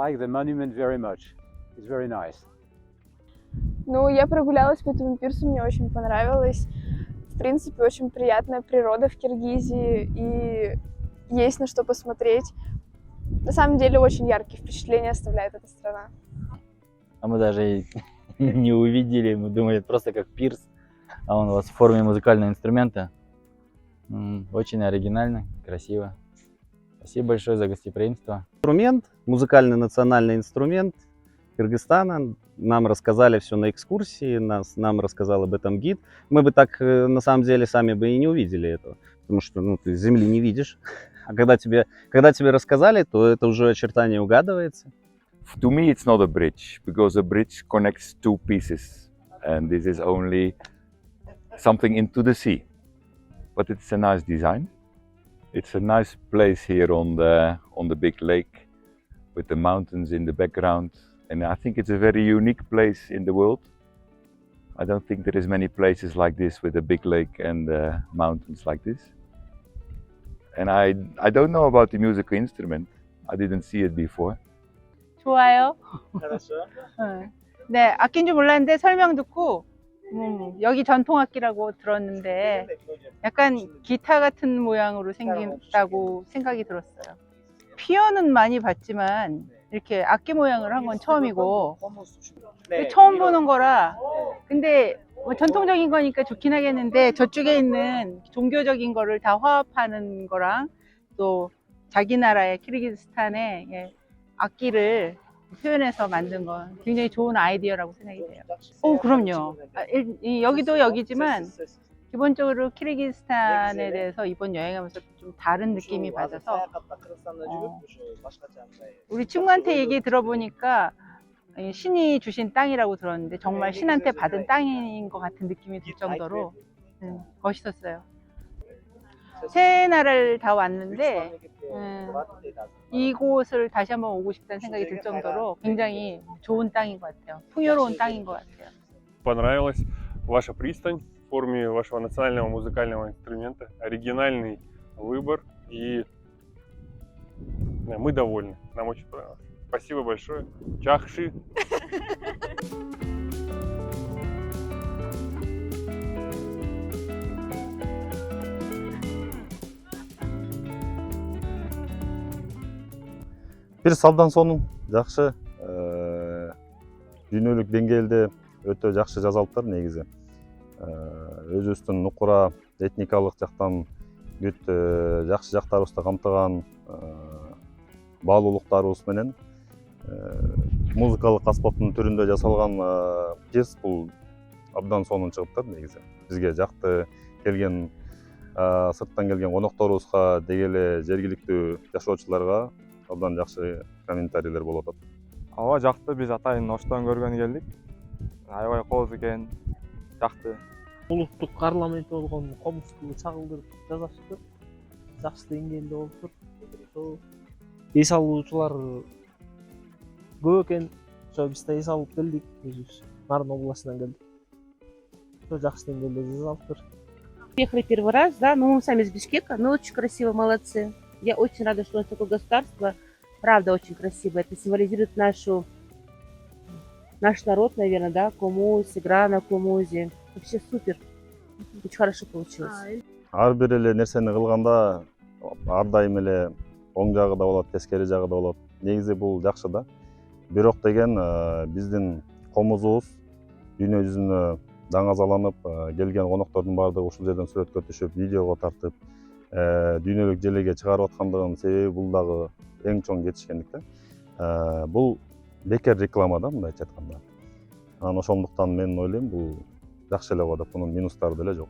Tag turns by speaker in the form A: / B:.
A: like the monument very much. It's very nice.
B: Ну, я прогулялась по этому пирсу, мне очень понравилось. В принципе, очень приятная природа в Киргизии, и есть на что посмотреть. На самом деле, очень яркие впечатления оставляет эта страна.
C: А мы даже не увидели, мы думали, это просто как пирс, а он у вас в форме музыкального инструмента. Очень оригинально, красиво. Спасибо большое за гостеприимство.
D: Инструмент, музыкальный национальный инструмент Кыргызстана. Нам рассказали все на экскурсии, нам рассказал об этом гид. Мы бы так, на самом деле, сами бы и не увидели этого, потому что ты земли не видишь. А когда тебе рассказали, то это уже очертание угадывается.
E: To me, it's not a bridge, because a bridge connects two pieces, and this is only something into the sea. But it's a nice design. It's a nice place here on the big lake, with the mountains in the background, and I think it's a very unique place in the world. I don't think there is many places like this with a big lake and mountains like this. And I don't know about the musical instrument. I didn't see it before.
F: 좋아요. 네, 악기인 줄 몰랐는데 설명 듣고 여기 전통 악기라고 들었는데 약간 기타 같은 모양으로 생긴다고 생각이 들었어요. 피아노는 많이 봤지만 이렇게 악기 모양을 한 건 처음이고 처음 보는 거라. 근데 뭐 전통적인 거니까 좋긴 하겠는데 저쪽에 있는 종교적인 거를 다 화합하는 거랑 또 자기 나라의 키르기즈스탄의 악기를 표현해서 만든 건 굉장히 좋은 아이디어라고 생각이 돼요. 그럼요. 여기도 여기지만 기본적으로 키르기즈스탄에 대해서 이번 여행하면서 좀 다른 느낌이 받아서 우리 친구한테 얘기 들어보니까 신이 주신 땅이라고 들었는데 정말 신한테 받은 땅인 것 같은 느낌이 들 정도로 멋있었어요. 세 나라를 다 왔는데 이곳을 다시 한번 오고 싶다는 생각이 들 정도로 굉장히 좋은 땅인 것 같아요. 풍요로운 땅인 것 같아요.
G: Понравилась ваша пристань в форме вашего национального музыкального инструмента. Оригинальный выбор, и мы довольны. Нам очень понравилось. Спасибо большое. Чахши.
H: Пирс абдан сонун, жакшы. Дүйнөлүк деңгээлде өтө жакшы жасалыптыр негизи. Өзүбүздүн нукура этникалык жактан бүт жакшы жактарыбызды камтыган баалуулуктарыбыз менен музыкалык аспаптын түрүндө жасалган пирс бул абдан сонун чыгыптыр негизи. Бизге жакты келген сырттан келген конокторубузга деги эле жергиликтүү жашоочуларга абдан жакшы комментарийлер болуп атат.
I: Ооба жакты, биз атайын оштон көргөнү келдик. Аябай кооз экен, жакты.
J: Улуттук парламент болгон Комусту чагылдырып жасашыптыр. Жакшы деңгээлде болуптур. Эс алуучулар көп экен. Ошо биз да эс алып келдик, өзүбүз Нарын областынан келдик. Ошо жакшы деңгээлде жасалыптыр.
K: Приехали первый раз, да, но мы сами из Бишкека, но очень красиво, молодцы. Я очень рада, что у нас такое государство, правда очень красиво. Это символизирует наш народ, наверное, да, Комуз, игра на Комузе. Вообще супер, очень хорошо получилось.
H: Ар бир эле нерсени кылганда ар дайым эле оң жагы да болот, тескери жагы да болот. Негизи бул жакшы да. Бирок деген биздин комузубуз дүйнө жүзүнө даңазаланып, келген коноктордун баардыгы ушул жерден сүрөткө түшүп, видеого тартып, дүйнөлүк желеге чыгарып аткандыгынын себеби бул дагы эң чоң жетишкендик да. Бул бекер реклама да, мындайча айтканда. Анан ошондуктан мен ойлойм, бул жакшы эле го деп, мунун минустары деле жок.